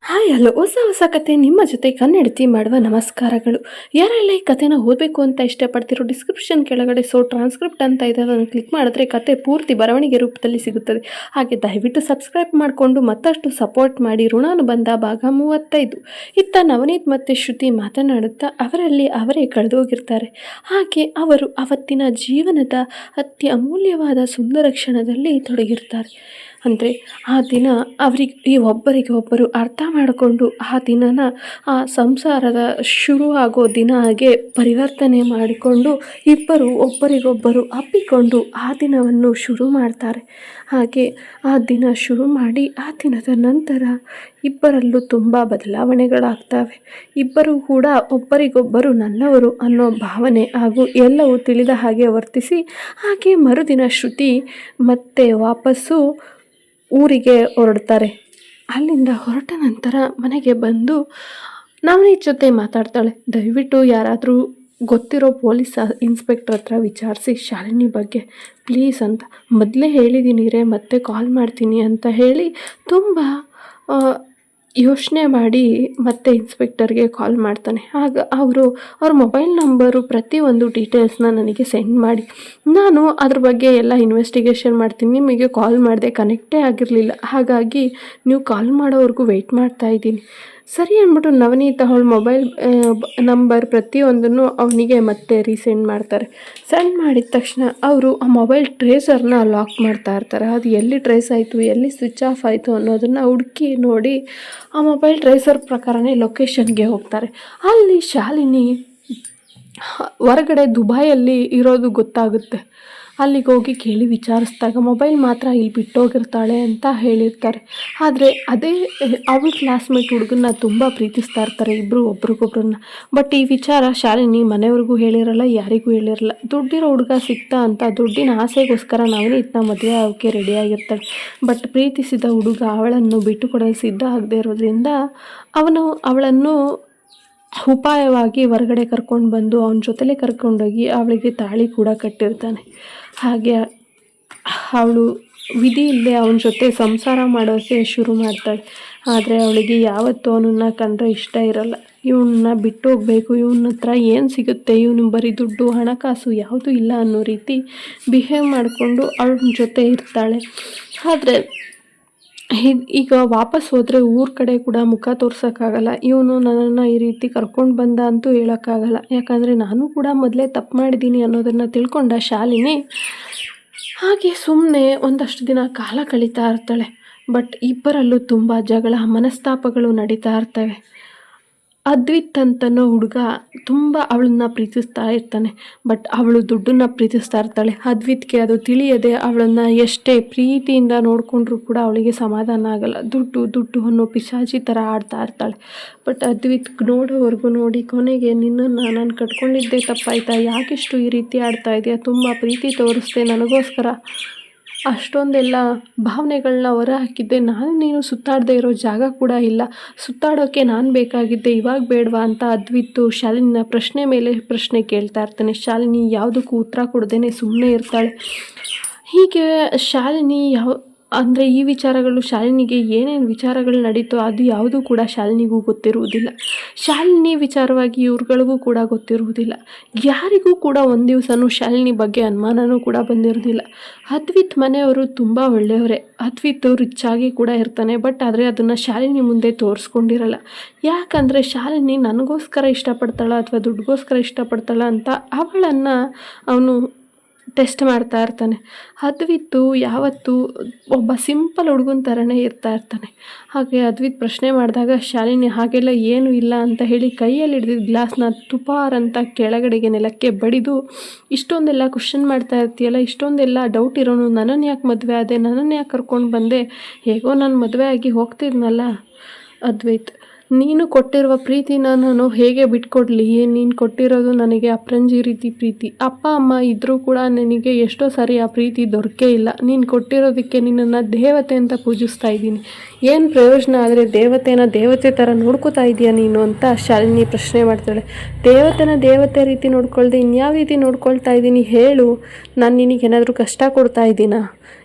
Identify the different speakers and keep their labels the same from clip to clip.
Speaker 1: Hi hello ಹೊಸ ಕತೆ ನಿಮ್ಮ ಜೊತೆ ಕನ್ನಡತಿ ಮಾಡುವ ನಮಸ್ಕಾರಗಳು. ಯಾರೆಲ್ಲ ಈ ಕಥೆನ ಓದಬೇಕು ಅಂತ ಇಷ್ಟಪಡ್ತಿರೋ ಡಿಸ್ಕ್ರಿಪ್ಷನ್ ಕೆಳಗಡೆ ಟ್ರಾನ್ಸ್ಕ್ರಿಪ್ಟ್ ಅಂತ ಇದೆ, ಅದನ್ನು ಕ್ಲಿಕ್ ಮಾಡಿದ್ರೆ ಕತೆ ಪೂರ್ತಿ ಬರವಣಿಗೆ ರೂಪದಲ್ಲಿ ಸಿಗುತ್ತದೆ. ಹಾಗೆ ದಯವಿಟ್ಟು ಸಬ್ಸ್ಕ್ರೈಬ್ ಮಾಡಿಕೊಂಡು ಮತ್ತಷ್ಟು ಸಪೋರ್ಟ್ ಮಾಡಿ. ಋಣಾನುಬಂಧ ಭಾಗ 35. ಇತ್ತ ನವನೀತ್ ಮತ್ತು ಶ್ರುತಿ ಮಾತನಾಡುತ್ತಾ ಅವರಲ್ಲಿ ಅವರೇ ಕಳೆದೋಗಿರ್ತಾರೆ. ಹಾಗೆ ಅವರು ಅವತ್ತಿನ ಜೀವನದ ಅತಿ ಅಮೂಲ್ಯವಾದ ಸುಂದರ ಕ್ಷಣದಲ್ಲಿ ತೊಡಗಿರ್ತಾರೆ. ಅಂದರೆ ಆ ದಿನ ಅವರಿಗೆ ಒಬ್ಬರಿಗೊಬ್ಬರು ಅರ್ಥ ಮಾಡಿಕೊಂಡು ಆ ದಿನನ ಆ ಸಂಸಾರದ ಶುರು ಆಗೋ ದಿನ ಹಾಗೆ ಪರಿವರ್ತನೆ ಮಾಡಿಕೊಂಡು ಇಬ್ಬರು ಒಬ್ಬರಿಗೊಬ್ಬರು ಅಪ್ಪಿಕೊಂಡು ಆ ದಿನವನ್ನು ಶುರು ಮಾಡ್ತಾರೆ. ಹಾಗೆ ಆ ದಿನ ಶುರು ಮಾಡಿ ಆ ದಿನದ ನಂತರ ಇಬ್ಬರಲ್ಲೂ ತುಂಬ ಬದಲಾವಣೆಗಳಾಗ್ತವೆ. ಇಬ್ಬರೂ ಕೂಡ ಒಬ್ಬರಿಗೊಬ್ಬರು ನನ್ನವರು ಅನ್ನೋ ಭಾವನೆ ಹಾಗೂ ಎಲ್ಲವೂ ತಿಳಿದ ಹಾಗೆ ವರ್ತಿಸಿ ಹಾಗೆ ಮರುದಿನ ಶ್ರುತಿ ಮತ್ತೆ ವಾಪಸ್ಸು ಊರಿಗೆ ಹೊರಡ್ತಾರೆ. ಅಲ್ಲಿಂದ ಹೊರಟ ನಂತರ ಮನೆಗೆ ಬಂದು ನವನೀತ್ ಜೊತೆ ಮಾತಾಡ್ತಾಳೆ. ದಯವಿಟ್ಟು ಯಾರಾದರೂ ಗೊತ್ತಿರೋ ಪೊಲೀಸ್ ಇನ್ಸ್ಪೆಕ್ಟರ್ ಹತ್ರ ವಿಚಾರಿಸಿ ಶಾಲಿನಿ ಬಗ್ಗೆ ಪ್ಲೀಸ್ ಅಂತ. ಮೊದಲೇ ಹೇಳಿದ್ದೀನಿ ರೇ, ಮತ್ತೆ ಕಾಲ್ ಮಾಡ್ತೀನಿ ಅಂತ ಹೇಳಿ ತುಂಬ ಯೋಚನೆ ಮಾಡಿ ಮತ್ತೆ ಇನ್ಸ್ಪೆಕ್ಟರ್ಗೆ ಕಾಲ್ ಮಾಡ್ತಾನೆ. ಆಗ ಅವ್ರ ಮೊಬೈಲ್ ನಂಬರು ಪ್ರತಿಯೊಂದು ಡೀಟೇಲ್ಸ್ನ ನನಗೆ ಸೆಂಡ್ ಮಾಡಿ, ನಾನು ಅದ್ರ ಬಗ್ಗೆ ಎಲ್ಲ ಇನ್ವೆಸ್ಟಿಗೇಷನ್ ಮಾಡ್ತೀನಿ. ನಿಮಗೆ ಕಾಲ್ ಮಾಡಿದೆ, ಕನೆಕ್ಟೇ ಆಗಿರಲಿಲ್ಲ, ಹಾಗಾಗಿ ನೀವು ಕಾಲ್ ಮಾಡೋವರೆಗೂ ವೆಯ್ಟ್ ಮಾಡ್ತಾಯಿದ್ದೀನಿ. ಸರಿ ಅಂದ್ಬಿಟ್ಟು ನವನೀತ್ ಅವಳ ಮೊಬೈಲ್ ನಂಬರ್ ಪ್ರತಿಯೊಂದನ್ನು ಅವನಿಗೆ ಮತ್ತೆ ರೀಸೆಂಡ್ ಮಾಡ್ತಾರೆ. ಸೆಂಡ್ ಮಾಡಿದ ತಕ್ಷಣ ಅವರು ಆ ಮೊಬೈಲ್ ಟ್ರೇಸರ್ನ ಲಾಕ್ ಮಾಡ್ತಾ ಇರ್ತಾರೆ. ಅದು ಎಲ್ಲಿ ಟ್ರೇಸ್ ಆಯಿತು, ಎಲ್ಲಿ ಸ್ವಿಚ್ ಆಫ್ ಆಯಿತು ಅನ್ನೋದನ್ನು ಹುಡುಕಿ ನೋಡಿ ಆ ಮೊಬೈಲ್ ಟ್ರೇಸರ್ ಪ್ರಕಾರನೇ ಲೊಕೇಶನ್ಗೆ ಹೋಗ್ತಾರೆ. ಅಲ್ಲಿ ಶಾಲಿನಿ ಹೊರಗಡೆ ದುಬೈಯಲ್ಲಿ ಇರೋದು ಗೊತ್ತಾಗುತ್ತೆ. ಅಲ್ಲಿಗೆ ಹೋಗಿ ಕೇಳಿ ವಿಚಾರಿಸಿದಾಗ ಮೊಬೈಲ್ ಮಾತ್ರ ಇಲ್ಲಿ ಬಿಟ್ಟೋಗಿರ್ತಾಳೆ ಅಂತ ಹೇಳಿರ್ತಾರೆ. ಆದರೆ ಅದೇ ಅವಳ ಕ್ಲಾಸ್ಮೇಟ್ ಹುಡುಗನ್ನ ತುಂಬ ಪ್ರೀತಿಸ್ತಾ ಇರ್ತಾರೆ ಇಬ್ಬರು ಒಬ್ರಿಗೊಬ್ರನ್ನ. ಬಟ್ ಈ ವಿಚಾರ ಶಾಲಿನಿ ಮನೆಯವ್ರಿಗೂ ಹೇಳಿರಲ್ಲ, ಯಾರಿಗೂ ಹೇಳಿರಲ್ಲ. ದುಡ್ಡಿರೋ ಹುಡುಗ ಸಿಗ್ತಾ ಅಂತ ದುಡ್ಡಿನ ಆಸೆಗೋಸ್ಕರ ನವನೀತ್ನ ಮದುವೆ ಆಗೋಕ್ಕೆ ರೆಡಿಯಾಗಿರ್ತಾಳೆ. ಬಟ್ ಪ್ರೀತಿಸಿದ ಹುಡುಗ ಅವಳನ್ನು ಬಿಟ್ಟು ಕೊಡಲು ಸಿದ್ಧ ಆಗದೆ ಇರೋದ್ರಿಂದ ಅವಳನ್ನು ಉಪಾಯವಾಗಿ ಹೊರಗಡೆ ಕರ್ಕೊಂಡು ಬಂದು ಅವನ ಜೊತೆಲೇ ಕರ್ಕೊಂಡೋಗಿ ಅವಳಿಗೆ ತಾಳಿ ಕೂಡ ಕಟ್ಟಿರ್ತಾನೆ. ಹಾಗೆ ಅವಳು ವಿಧಿ ಇಲ್ಲದೆ ಅವನ ಜೊತೆ ಸಂಸಾರ ಮಾಡೋಕ್ಕೆ ಶುರು ಮಾಡ್ತಾಳೆ. ಆದರೆ ಅವಳಿಗೆ ಯಾವತ್ತೂ ಅವನನ್ನು ಕಂಡ್ರೆ ಇಷ್ಟ ಇರಲ್ಲ. ಇವನ್ನ ಬಿಟ್ಟು ಹೋಗಬೇಕು, ಇವನ ಹತ್ರ ಏನು ಸಿಗುತ್ತೆ, ಇವನು ಬರೀ ದುಡ್ಡು ಹಣಕಾಸು ಯಾವುದೂ ಇಲ್ಲ ಅನ್ನೋ ರೀತಿ ಬಿಹೇವ್ ಮಾಡಿಕೊಂಡು ಅವಳ ಜೊತೆ ಇರ್ತಾಳೆ. ಆದರೆ ಈಗ ವಾಪಸ್ ಹೋದರೆ ಊರ ಕಡೆ ಕೂಡ ಮುಖ ತೋರ್ಸೋಕ್ಕಾಗಲ್ಲ. ಇವನು ನನ್ನನ್ನು ಈ ರೀತಿ ಕರ್ಕೊಂಡು ಬಂದ ಅಂತೂ ಹೇಳೋಕ್ಕಾಗಲ್ಲ. ಯಾಕಂದರೆ ನಾನು ಕೂಡ ಮೊದಲೇ ತಪ್ಪು ಮಾಡಿದ್ದೀನಿ ಅನ್ನೋದನ್ನು ತಿಳ್ಕೊಂಡ ಶಾಲಿನಿ ಹಾಗೆ ಸುಮ್ಮನೆ ಒಂದಷ್ಟು ದಿನ ಕಾಲ ಕಳೀತಾ ಇರ್ತಾಳೆ. ಬಟ್ ಇಬ್ಬರಲ್ಲೂ ತುಂಬ ಜಗಳ ಮನಸ್ತಾಪಗಳು ನಡೀತಾ ಇರ್ತವೆ. ಅದ್ವಿತ್ ಅಂತನೋ ಹುಡುಗ ತುಂಬ ಅವಳನ್ನ ಪ್ರೀತಿಸ್ತಾ ಇರ್ತಾನೆ. ಬಟ್ ಅವಳು ದುಡ್ಡನ್ನು ಪ್ರೀತಿಸ್ತಾ ಇರ್ತಾಳೆ. ಅದ್ವಿತ್ಗೆ ಅದು ತಿಳಿಯದೆ ಅವಳನ್ನು ಎಷ್ಟೇ ಪ್ರೀತಿಯಿಂದ ನೋಡಿಕೊಂಡ್ರೂ ಕೂಡ ಅವಳಿಗೆ ಸಮಾಧಾನ ಆಗಲ್ಲ. ದುಡ್ಡು ಅನ್ನೋ ಪಿಶಾಚಿ ಥರ ಆಡ್ತಾ ಇರ್ತಾಳೆ. ಬಟ್ ಅದ್ವಿತ್ ನೋಡೋವರೆಗೂ ನೋಡಿ ಕೊನೆಗೆ ನಿನ್ನನ್ನು ನಾನು ಕಟ್ಕೊಂಡಿದ್ದೇ ತಪ್ಪಾಯ್ತಾ, ಯಾಕಿಷ್ಟು ಈ ರೀತಿ ಆಡ್ತಾ ಇದೆಯಾ, ತುಂಬ ಪ್ರೀತಿ ತೋರಿಸ್ದೆ ನನಗೋಸ್ಕರ, ಅಷ್ಟೊಂದೆಲ್ಲ ಭಾವನೆಗಳನ್ನ ಹೊರ ಹಾಕಿದ್ದೆ, ನೀನು ಸುತ್ತಾಡದೆ ಇರೋ ಜಾಗ ಕೂಡ ಇಲ್ಲ, ಸುತ್ತಾಡೋಕ್ಕೆ ನಾನು ಬೇಕಾಗಿದ್ದೆ, ಇವಾಗ ಬೇಡವಾ ಅಂತ ಅದ್ವಿತ್ತು ಶಾಲಿನಿನ ಪ್ರಶ್ನೆ ಮೇಲೆ ಪ್ರಶ್ನೆ ಕೇಳ್ತಾ ಇರ್ತಾನೆ. ಶಾಲಿನಿ ಯಾವುದಕ್ಕೂ ಉತ್ತರ ಕೊಡದೇನೆ ಸುಮ್ಮನೆ ಇರ್ತಾಳೆ. ಹೀಗೆ ಶಾಲಿನಿ ಅಂದರೆ ಈ ವಿಚಾರಗಳು ಶಾಲಿನಿಗೆ ಏನೇನು ವಿಚಾರಗಳು ನಡೀತೋ ಅದು ಯಾವುದೂ ಕೂಡ ಶಾಲಿನಿಗೂ ಗೊತ್ತಿರುವುದಿಲ್ಲ. ಶಾಲಿನಿ ವಿಚಾರವಾಗಿ ಇವ್ರುಗಳಿಗೂ ಕೂಡ ಗೊತ್ತಿರುವುದಿಲ್ಲ. ಯಾರಿಗೂ ಕೂಡ ಒಂದು ದಿವಸನೂ ಶಾಲಿನಿ ಬಗ್ಗೆ ಅನುಮಾನನೂ ಕೂಡ ಬಂದಿರೋದಿಲ್ಲ. ಅದ್ವಿತ್ ಮನೆಯವರು ತುಂಬ ಒಳ್ಳೆಯವರೇ. ಅದ್ವಿತ್ ರಿಚ್ ಆಗಿ ಕೂಡ ಇರ್ತಾನೆ. ಬಟ್ ಆದರೆ ಅದನ್ನು ಶಾಲಿನಿ ಮುಂದೆ ತೋರಿಸ್ಕೊಂಡಿರಲ್ಲ. ಯಾಕಂದರೆ ಶಾಲಿನಿ ನನಗೋಸ್ಕರ ಇಷ್ಟಪಡ್ತಾಳ ಅಥವಾ ದುಡ್ಡುಗೋಸ್ಕರ ಇಷ್ಟಪಡ್ತಾಳ ಅಂತ ಅವಳನ್ನು ಅವನು ಟೆಸ್ಟ್ ಮಾಡ್ತಾ ಇರ್ತಾನೆ. ಅದ್ವಿತ್ತು ಯಾವತ್ತೂ ಒಬ್ಬ ಸಿಂಪಲ್ ಹುಡುಗನ ಥರನೇ ಇರ್ತಾನೆ. ಹಾಗೆ ಅದ್ವಿತ್ ಪ್ರಶ್ನೆ ಮಾಡಿದಾಗ ಶಾಲಿನಿ ಹಾಗೆಲ್ಲ ಏನೂ ಇಲ್ಲ ಅಂತ ಹೇಳಿ ಕೈಯಲ್ಲಿ ಹಿಡಿದಿದ್ದ ಗ್ಲಾಸ್ನ ತುಪಾರ್ ಅಂತ ಕೆಳಗಡೆಗೆ ನೆಲಕ್ಕೆ ಬಡಿದು, ಇಷ್ಟೊಂದೆಲ್ಲ ಕ್ವಶನ್ ಮಾಡ್ತಾ ಇರ್ತೀಯಲ್ಲ, ಇಷ್ಟೊಂದೆಲ್ಲ ಡೌಟ್ ಇರೋನು ನನ್ನನ್ನು ಯಾಕೆ ಮದುವೆ ಆದೆ, ನನ್ನನ್ನು ಯಾಕೆ ಕರ್ಕೊಂಡು ಬಂದೆ, ಹೇಗೋ ನಾನು ಮದುವೆ ಆಗಿ ಹೋಗ್ತಿದ್ನಲ್ಲ ಅದ್ವೈತ್, ನೀನು ಕೊಟ್ಟಿರುವ ಪ್ರೀತಿನ ನಾನು ಹೇಗೆ ಬಿಟ್ಕೊಡ್ಲಿ, ನೀನು ಕೊಟ್ಟಿರೋದು ನನಗೆ ಅಪ್ರಂಜಿ ರೀತಿ ಪ್ರೀತಿ. ಅಪ್ಪ ಅಮ್ಮ ಇದ್ದರೂ ಕೂಡ ನನಗೆ ಎಷ್ಟೋ ಸಾರಿ ಆ ಪ್ರೀತಿ ದೊರಕೇ ಇಲ್ಲ. ನೀನು ಕೊಟ್ಟಿರೋದಕ್ಕೆ ನಿನ್ನನ್ನು ದೇವತೆ ಅಂತ ಪೂಜಿಸ್ತಾ ಇದ್ದೀನಿ, ಏನು ಪ್ರಯೋಜನ, ಆದರೆ ದೇವತೆ ಥರ ನೋಡ್ಕೋತಾ ಇದೆಯಾ ನೀನು ಅಂತ ಶಾಲಿನಿ ಪ್ರಶ್ನೆ ಮಾಡ್ತಾಳೆ. ದೇವತೆ ರೀತಿ ನೋಡ್ಕೊಳ್ದೆ ಇನ್ಯಾವ ರೀತಿ ನೋಡ್ಕೊಳ್ತಾ ಇದ್ದೀನಿ ಹೇಳು, ನಾನು ನಿನಗೇನಾದರೂ ಕಷ್ಟ ಕೊಡ್ತಾ ಇದ್ದೀನಾ,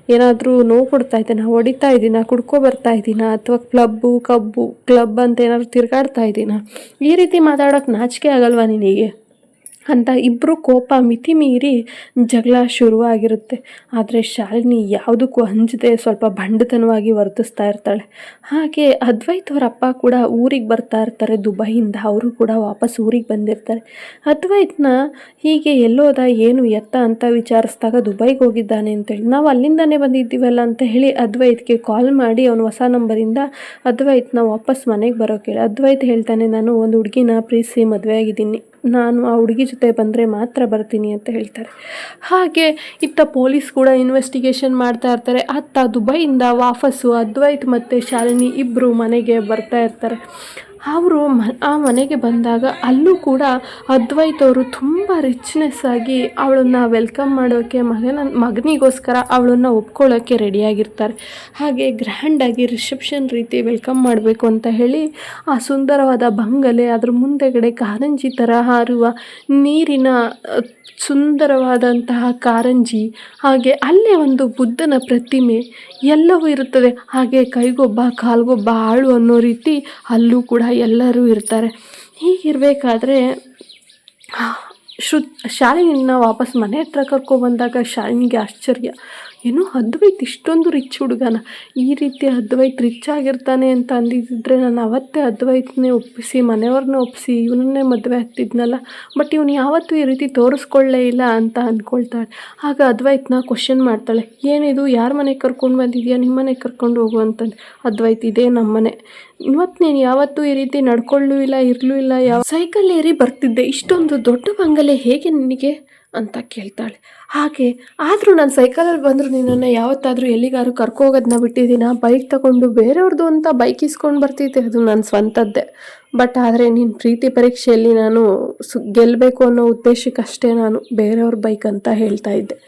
Speaker 1: ಏನಾದರೂ ನೋವು ಕೊಡ್ತಾ ಇದ್ದೀನಾ, ಹೊಡಿತಾ ಇದ್ದೀನಾ, ಕುಡ್ಕೊ ಬರ್ತಾ ಇದ್ದೀನಾ, ಅಥವಾ ಕ್ಲಬ್ ಅಂತ ಏನಾದರೂ ತಿರುಗಾಡ್ತಾ ಇದ್ದೀನಾ, ಈ ರೀತಿ ಮಾತಾಡೋಕ್ಕೆ ನಾಚಿಕೆ ಆಗಲ್ವಾ ನಿನಗೆ ಅಂತ ಇಬ್ಬರು ಕೋಪ ಮಿತಿ ಮೀರಿ ಜಗಳ ಶುರುವಾಗಿರುತ್ತೆ. ಆದರೆ ಶಾಲಿನಿ ಯಾವುದಕ್ಕೂ ಅಂಜದೆ ಸ್ವಲ್ಪ ಬಂಡತನವಾಗಿ ವರ್ತಿಸ್ತಾ ಇರ್ತಾಳೆ. ಹಾಗೆ ಅದ್ವೈತ್ ಅವರ ಅಪ್ಪ ಕೂಡ ಊರಿಗೆ ಬರ್ತಾ ಇರ್ತಾರೆ ದುಬೈಯಿಂದ. ಅವರು ಕೂಡ ವಾಪಸ್ ಊರಿಗೆ ಬಂದಿರ್ತಾರೆ. ಅದ್ವೈತ್ನ ಹೀಗೆ ಎಲ್ಲೋದ ಏನು ಎತ್ತ ಅಂತ ವಿಚಾರಿಸಿದಾಗ ದುಬೈಗೆ ಹೋಗಿದ್ದಾನೆ ಅಂತೇಳಿ, ನಾವು ಅಲ್ಲಿಂದನೇ ಬಂದಿದ್ದೀವಲ್ಲ ಅಂತ ಹೇಳಿ ಅದ್ವೈತ್ಗೆ ಕಾಲ್ ಮಾಡಿ ಅವನು ಹೊಸ ನಂಬರಿಂದ ಅದ್ವೈತ್ನ ವಾಪಸ್ ಮನೆಗೆ ಬರೋಕೆ ಅದ್ವೈತ್ ಹೇಳ್ತಾನೆ, ನಾನು ಒಂದು ಹುಡುಗಿನ ಪ್ರೀತಿಸಿ ಮದುವೆ ಆಗಿದ್ದೀನಿ, ನಾನು ಆ ಹುಡುಗಿ ಜೊತೆ ಬಂದರೆ ಮಾತ್ರ ಬರ್ತೀನಿ ಅಂತ ಹೇಳ್ತಾರೆ. ಹಾಗೆ ಇತ್ತ ಪೊಲೀಸ್ ಕೂಡ ಇನ್ವೆಸ್ಟಿಗೇಷನ್ ಮಾಡ್ತಾ ಇರ್ತಾರೆ. ಅತ್ತ ದುಬೈಯಿಂದ ವಾಪಸ್ಸು ಅದ್ವೈತ್ ಮತ್ತು ಶಾಲಿನಿ ಇಬ್ಬರು ಮನೆಗೆ ಬರ್ತಾ ಇರ್ತಾರೆ. ಅವರು ಆ ಮನೆಗೆ ಬಂದಾಗ ಅಲ್ಲೂ ಕೂಡ ಅದ್ವೈತ್ ಅವರು ತುಂಬ ರಿಚ್ನೆಸ್ ಆಗಿ ಅವಳನ್ನು ವೆಲ್ಕಮ್ ಮಾಡೋಕ್ಕೆ ಮಗನಿಗೋಸ್ಕರ ಅವಳನ್ನು ಒಪ್ಕೊಳ್ಳೋಕ್ಕೆ ರೆಡಿಯಾಗಿರ್ತಾರೆ. ಹಾಗೆ ಗ್ರ್ಯಾಂಡಾಗಿ ರಿಸೆಪ್ಷನ್ ರೀತಿ ವೆಲ್ಕಮ್ ಮಾಡಬೇಕು ಅಂತ ಹೇಳಿ ಆ ಸುಂದರವಾದ ಬಂಗಲೆ, ಅದ್ರ ಮುಂದೆಗಡೆ ಕಾರಂಜಿ ಥರ ಹಾರುವ ನೀರಿನ ಸುಂದರವಾದಂತಹ ಕಾರಂಜಿ, ಹಾಗೆ ಅಲ್ಲೇ ಒಂದು ಬುದ್ಧನ ಪ್ರತಿಮೆ ಎಲ್ಲವೂ ಇರುತ್ತದೆ. ಹಾಗೆ ಕೈಗೊಬ್ಬ ಕಾಲ್ಗೊಬ್ಬ ಆಳು ಅನ್ನೋ ರೀತಿ ಅಲ್ಲೂ ಕೂಡ ಎಲ್ಲರೂ ಇರ್ತಾರೆ. ಹೀಗಿರಬೇಕಾದ್ರೆ ಶಾಲಿನಿನ ವಾಪಸ್ ಮನೆ ಹತ್ರ ಕರ್ಕೊಬಂದಾಗ ಶಾಲಿನಿಗೆ ಆಶ್ಚರ್ಯ, ಏನು ಅದ್ವೈತ್ ಇಷ್ಟೊಂದು ರಿಚ್ ಹುಡುಗನ, ಈ ರೀತಿ ಅದ್ವೈತ್ ರಿಚ್ ಆಗಿರ್ತಾನೆ ಅಂತ ಅಂದಿದ್ದರೆ ನಾನು ಅವತ್ತೇ ಅದ್ವೈತನೇ ಒಪ್ಪಿಸಿ ಮನೆಯವ್ರನ್ನ ಒಪ್ಪಿಸಿ ಇವನನ್ನೇ ಮದುವೆ ಆಗ್ತಿದ್ನಲ್ಲ, ಬಟ್ ಇವನು ಯಾವತ್ತೂ ಈ ರೀತಿ ತೋರಿಸ್ಕೊಳ್ಳೇ ಇಲ್ಲ ಅಂತ ಅಂದ್ಕೊಳ್ತಾಳೆ. ಆಗ ಅದ್ವೈತ್ನ ಕ್ವಶನ್ ಮಾಡ್ತಾಳೆ, ಏನಿದು ಯಾರ ಮನೆಗೆ ಕರ್ಕೊಂಡು ಬಂದಿದ್ಯಾ, ನಿಮ್ಮ ಮನೆಗೆ ಕರ್ಕೊಂಡು ಹೋಗು ಅಂತಂದು. ಅದ್ವೈತ್, ಇದೇ ನಮ್ಮನೆ, ಇವತ್ತು ನೀನು ಯಾವತ್ತೂ ಈ ರೀತಿ ನಡ್ಕೊಳ್ಳೂ ಇಲ್ಲ ಇರಲೂ ಇಲ್ಲ, ಸೈಕಲ್ ಏರಿ ಬರ್ತಿದ್ದೆ, ಇಷ್ಟೊಂದು ದೊಡ್ಡ ಬಂಗಲೆ ಹೇಗೆ ನಿನಗೆ ಅಂತ ಕೇಳ್ತಾಳೆ. ಹಾಗೆ ಆದರೂ ನಾನು ಸೈಕಲಲ್ಲಿ ಬಂದರೂ ನಿನ್ನನ್ನು ಯಾವತ್ತಾದರೂ ಎಲ್ಲಿಗಾದ್ರೂ ಕರ್ಕೋಗೋದನ್ನ ಬಿಟ್ಟಿದ್ದೀನ, ಬೈಕ್ ತಗೊಂಡು ಬೇರೆಯವ್ರದ್ದು ಅಂತ ಬೈಕ್ ಇಸ್ಕೊಂಡು ಬರ್ತಿದ್ದೆ, ಅದು ನನ್ನ ಸ್ವಂತದ್ದೇ. ಬಟ್ ಆದರೆ ನಿನ್ನ ಪ್ರೀತಿ ಪರೀಕ್ಷೆಯಲ್ಲಿ ನಾನು ಗೆಲ್ಲಬೇಕು ಅನ್ನೋ ಉದ್ದೇಶಕ್ಕಷ್ಟೇ ನಾನು ಬೇರೆಯವ್ರ ಬೈಕ್ ಅಂತ ಹೇಳ್ತಾ ಇದ್ದೆ.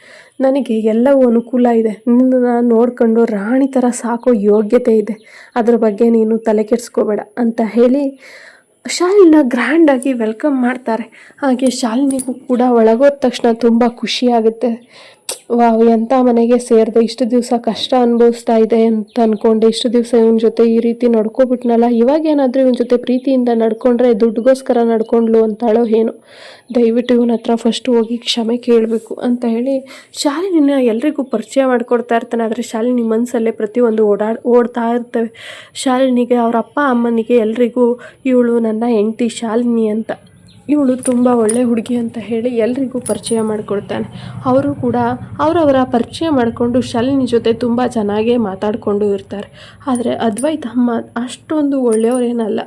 Speaker 1: ನನಗೆ ಎಲ್ಲವೂ ಅನುಕೂಲ ಇದೆ, ನಿನ್ನನ್ನು ನೋಡ್ಕೊಂಡು ರಾಣಿ ಥರ ಸಾಕೋ ಯೋಗ್ಯತೆ ಇದೆ, ಅದ್ರ ಬಗ್ಗೆ ನೀನು ತಲೆ ಕೆಡಿಸ್ಕೋಬೇಡ ಅಂತ ಹೇಳಿ ಶಾಲಿನಿನ ಗ್ರ್ಯಾಂಡಾಗಿ ವೆಲ್ಕಮ್ ಮಾಡ್ತಾರೆ. ಹಾಗೆ ಶಾಲಿನಿಗೂ ಕೂಡ ಒಳಗೋದ ತಕ್ಷಣ ತುಂಬ ಖುಷಿಯಾಗುತ್ತೆ. ವಾವ್, ಎಂಥ ಮನೆಗೆ ಸೇರಿದೆ, ಇಷ್ಟು ದಿವಸ ಕಷ್ಟ ಅನುಭವಿಸ್ತಾ ಇದೆ ಅಂತ ಅಂದ್ಕೊಂಡೆ, ಇಷ್ಟು ದಿವಸ ಇವನ ಜೊತೆ ಈ ರೀತಿ ನಡ್ಕೊಬಿಟ್ನಲ್ಲ, ಇವಾಗೇನಾದರೂ ಇವನ ಜೊತೆ ಪ್ರೀತಿಯಿಂದ ನಡ್ಕೊಂಡ್ರೆ ದುಡ್ಡುಗೋಸ್ಕರ ನಡ್ಕೊಂಡ್ಲು ಅಂತಾಳೋ ಏನೋ, ದಯವಿಟ್ಟು ಇವನ ಹತ್ರ ಫಸ್ಟು ಹೋಗಿ ಕ್ಷಮೆ ಕೇಳಬೇಕು ಅಂತ ಹೇಳಿ ಶಾಲಿನಿನ ಎಲ್ರಿಗೂ ಪರಿಚಯ ಮಾಡಿಕೊಡ್ತಾ ಇರ್ತಾನೆ. ಆದರೆ ಶಾಲಿನಿ ಮನಸ್ಸಲ್ಲೇ ಪ್ರತಿಯೊಂದು ಓಡ್ತಾ ಇರ್ತವೆ. ಶಾಲಿನಿಗೆ, ಅವರ ಅಪ್ಪ ಅಮ್ಮನಿಗೆ ಎಲ್ರಿಗೂ ಇವಳು ನನ್ನ ಹೆಂಡತಿ ಶಾಲಿನಿ ಅಂತ, ಇವಳು ತುಂಬ ಒಳ್ಳೆ ಹುಡುಗಿ ಅಂತ ಹೇಳಿ ಎಲ್ರಿಗೂ ಪರಿಚಯ ಮಾಡಿಕೊಡ್ತಾನೆ. ಅವರು ಕೂಡ ಅವರವರ ಪರಿಚಯ ಮಾಡಿಕೊಂಡು ಶಾಲಿನಿ ಜೊತೆ ತುಂಬ ಚೆನ್ನಾಗೇ ಮಾತಾಡಿಕೊಂಡು ಇರ್ತಾರೆ. ಆದರೆ ಅದ್ವೈತ್ ಅಮ್ಮ ಅಷ್ಟೊಂದು ಒಳ್ಳೆಯವರೇನಲ್ಲ.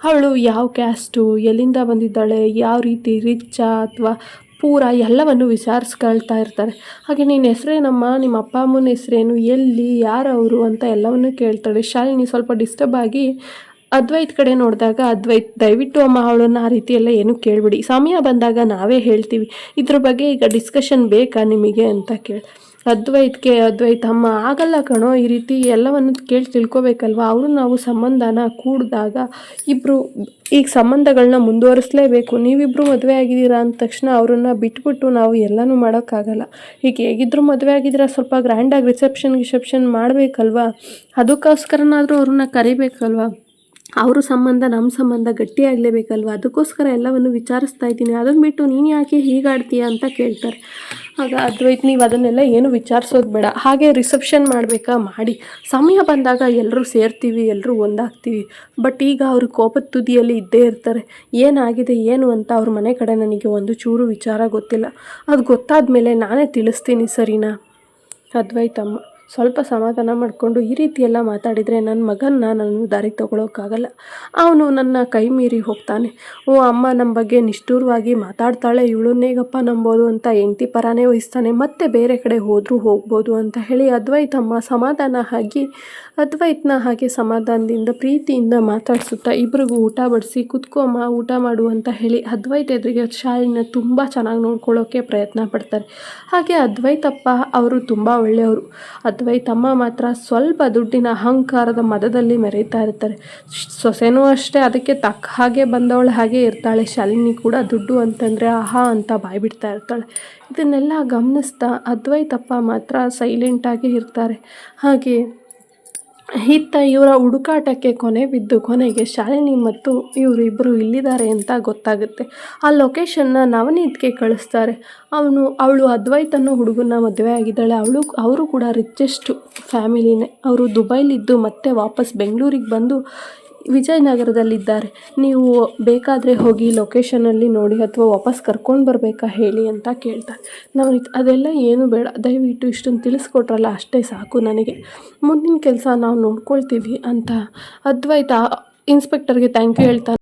Speaker 1: ಅವಳು ಯಾವ ಕ್ಯಾಸ್ಟು, ಎಲ್ಲಿಂದ ಬಂದಿದ್ದಾಳೆ, ಯಾವ ರೀತಿ ರಿಚ್ಚಾ ಅಥವಾ ಪೂರ ಎಲ್ಲವನ್ನು ವಿಚಾರಿಸ್ಕೊಳ್ತಾ ಇರ್ತಾರೆ. ಹಾಗೆ ನಿನ್ನ ಹೆಸರೇನಮ್ಮ, ನಿಮ್ಮ ಅಪ್ಪ ಅಮ್ಮನ ಹೆಸರೇನು, ಎಲ್ಲಿ, ಯಾರವರು ಅಂತ ಎಲ್ಲವನ್ನೂ ಕೇಳ್ತಾಳೆ. ಶಾಲಿನಿ ಸ್ವಲ್ಪ ಡಿಸ್ಟರ್ಬ್ ಆಗಿ ಅದ್ವೈತ್ ಕಡೆ ನೋಡಿದಾಗ, ಅದ್ವೈತ್, ದಯವಿಟ್ಟು ಅಮ್ಮ ಅವಳನ್ನು ಆ ರೀತಿ ಎಲ್ಲ ಏನೂ ಕೇಳಬೇಡಿ, ಸಮಯ ಬಂದಾಗ ನಾವೇ ಹೇಳ್ತೀವಿ, ಇದ್ರ ಬಗ್ಗೆ ಈಗ ಡಿಸ್ಕಷನ್ ಬೇಕಾ ನಿಮಗೆ ಅಂತ ಅದ್ವೈತ್ ಅಮ್ಮ, ಆಗಲ್ಲ ಕಣೋ, ಈ ರೀತಿ ಎಲ್ಲವನ್ನು ಕೇಳಿ ತಿಳ್ಕೊಬೇಕಲ್ವ, ಅವರು ನಾವು ಸಂಬಂಧನ ಕೂಡಿದಾಗ ಇಬ್ಬರು ಈಗ ಸಂಬಂಧಗಳನ್ನ ಮುಂದುವರಿಸಲೇಬೇಕು. ನೀವಿಬ್ಬರು ಮದುವೆ ಆಗಿದ್ದೀರಾ ಅಂದ ತಕ್ಷಣ ಅವರನ್ನು ಬಿಟ್ಬಿಟ್ಟು ನಾವು ಎಲ್ಲನೂ ಮಾಡೋಕ್ಕಾಗಲ್ಲ. ಈಗ ಹೇಗಿದ್ದರೂ ಮದುವೆ ಆಗಿದ್ದೀರಾ, ಸ್ವಲ್ಪ ಗ್ರ್ಯಾಂಡಾಗಿ ರಿಸೆಪ್ಷನ್ ಮಾಡಬೇಕಲ್ವ, ಅದಕ್ಕೋಸ್ಕರನಾದರೂ ಅವ್ರನ್ನ ಕರಿಬೇಕಲ್ವ, ಅವ್ರ ಸಂಬಂಧ ನಮ್ಮ ಸಂಬಂಧ ಗಟ್ಟಿಯಾಗಲೇಬೇಕಲ್ವ, ಅದಕ್ಕೋಸ್ಕರ ಎಲ್ಲವನ್ನು ವಿಚಾರಿಸ್ತಾ ಇದ್ದೀನಿ, ಅದನ್ನು ಬಿಟ್ಟು ನೀನು ಯಾಕೆ ಹೀಗಾಡ್ತೀಯ ಅಂತ ಕೇಳ್ತಾರೆ. ಆಗ ಅದ್ವೈತ್, ನೀವು ಅದನ್ನೆಲ್ಲ ಏನು ವಿಚಾರಿಸೋದು ಬೇಡ, ಹಾಗೆ ರಿಸೆಪ್ಷನ್ ಮಾಡಬೇಕಾ ಮಾಡಿ, ಸಮಯ ಬಂದಾಗ ಎಲ್ಲರೂ ಸೇರ್ತೀವಿ, ಎಲ್ಲರೂ ಒಂದಾಗ್ತೀವಿ, ಬಟ್ ಈಗ ಅವರು ಕೋಪದ ತುದಿಯಲ್ಲಿ ಇದ್ದೇ ಇರ್ತಾರೆ. ಏನಾಗಿದೆ ಏನು ಅಂತ ಅವ್ರ ಮನೆ ಕಡೆ ನನಗೆ ಒಂದು ಚೂರು ವಿಚಾರ ಗೊತ್ತಿಲ್ಲ, ಅದು ಗೊತ್ತಾದ ಮೇಲೆ ನಾನೇ ತಿಳಿಸ್ತೀನಿ, ಸರಿನಾ. ಅದ್ವೈತಮ್ಮ ಸ್ವಲ್ಪ ಸಮಾಧಾನ ಮಾಡಿಕೊಂಡು, ಈ ರೀತಿ ಎಲ್ಲ ಮಾತಾಡಿದರೆ ನನ್ನ ಮಗನ್ನ ನಾನು ದಾರಿಗೆ ತೊಗೊಳೋಕ್ಕಾಗಲ್ಲ, ಅವನು ನನ್ನ ಕೈ ಮೀರಿ ಹೋಗ್ತಾನೆ. ಅಮ್ಮ ನಮ್ಮ ಬಗ್ಗೆ ನಿಷ್ಠುರವಾಗಿ ಮಾತಾಡ್ತಾಳೆ, ಇವಳನ್ನೇಗಪ್ಪ ನಂಬೋದು ಅಂತ ಹೆಂಡತಿ ಪರಾನೇ ವಹಿಸ್ತಾನೆ, ಮತ್ತೆ ಬೇರೆ ಕಡೆ ಹೋದರೂ ಹೋಗ್ಬೋದು ಅಂತ ಹೇಳಿ ಅದ್ವೈತಮ್ಮ ಸಮಾಧಾನ ಆಗಿ ಅದ್ವೈತ್ನ ಹಾಗೆ ಸಮಾಧಾನದಿಂದ ಪ್ರೀತಿಯಿಂದ ಮಾತಾಡಿಸುತ್ತಾ ಇಬ್ಬರಿಗೂ ಊಟ ಬಡಿಸಿ, ಕುತ್ಕೊಮ್ಮ ಊಟ ಮಾಡು ಅಂತ ಹೇಳಿ ಅದ್ವೈತ್ ಎದುರಿಗೆ ಶಾಲಿನ ತುಂಬ ಚೆನ್ನಾಗಿ ನೋಡ್ಕೊಳ್ಳೋಕ್ಕೆ ಪ್ರಯತ್ನ ಪಡ್ತಾರೆ. ಹಾಗೆ ಅದ್ವೈತಪ್ಪ ಅವರು ತುಂಬ ಒಳ್ಳೆಯವರು. ಅದ್ವೈತಮ್ಮ ಮಾತ್ರ ಸ್ವಲ್ಪ ದುಡ್ಡಿನ ಅಹಂಕಾರದ ಮದದಲ್ಲಿ ಮೆರೀತಾ ಇರ್ತಾರೆ. ಸೊಸೆನೂ ಅಷ್ಟೇ ಅದಕ್ಕೆ ತಕ್ಕ ಹಾಗೆ ಬಂದವಳು ಹಾಗೆ ಇರ್ತಾಳೆ. ಶಾಲಿನಿ ಕೂಡ ದುಡ್ಡು ಅಂತಂದರೆ ಆಹಾ ಅಂತ ಬಾಯಿ ಬಿಡ್ತಾ ಇರ್ತಾಳೆ. ಇದನ್ನೆಲ್ಲ ಗಮನಿಸ್ತಾ ಅದ್ವೈತಪ್ಪ ಮಾತ್ರ ಸೈಲೆಂಟಾಗಿ ಇರ್ತಾರೆ. ಹಾಗೆ ಇತ್ತ ಇವರ ಹುಡುಕಾಟಕ್ಕೆ ಕೊನೆ ಬಿದ್ದು ಕೊನೆಗೆ ಶಾಲಿನಿ ಮತ್ತು ಇವರಿಬ್ಬರು ಇಲ್ಲಿದ್ದಾರೆ ಅಂತ ಗೊತ್ತಾಗುತ್ತೆ. ಆ ಲೊಕೇಶನ್ನ ನವನೀತ್ಗೆ ಕಳಿಸ್ತಾರೆ. ಅವಳು ಅದ್ವೈತನೋ ಹುಡುಗನ ಮದುವೆ ಆಗಿದ್ದಾಳೆ. ಅವರು ಕೂಡ ರಿಚೆಸ್ಟ್ ಫ್ಯಾಮಿಲಿನೇ. ಅವರು ದುಬೈಲಿದ್ದು ಮತ್ತೆ ವಾಪಸ್ ಬೆಂಗಳೂರಿಗೆ ಬಂದು ವಿಜಯನಗರದಲ್ಲಿದ್ದಾರೆ. ನೀವು ಬೇಕಾದರೆ ಹೋಗಿ ಲೊಕೇಶನಲ್ಲಿ ನೋಡಿ ಅಥವಾ ವಾಪಸ್ ಕರ್ಕೊಂಡು ಬರಬೇಕಾ ಹೇಳಿ ಅಂತ ಕೇಳ್ತಾರೆ. ನವನೀತ್ ಅದೆಲ್ಲ ಏನು ಬೇಡ, ದಯವಿಟ್ಟು ಇಷ್ಟೊಂದು ತಿಳಿಸ್ಕೊಟ್ರಲ್ಲ ಅಷ್ಟೇ ಸಾಕು ನನಗೆ, ಮುಂದಿನ ಕೆಲಸ ನಾವು ನೋಡ್ಕೊಳ್ತೀವಿ ಅಂತ ಅದ್ವೈತ ಇನ್ಸ್ಪೆಕ್ಟರ್ಗೆ ಥ್ಯಾಂಕ್ ಯು ಹೇಳ್ತಾನೆ.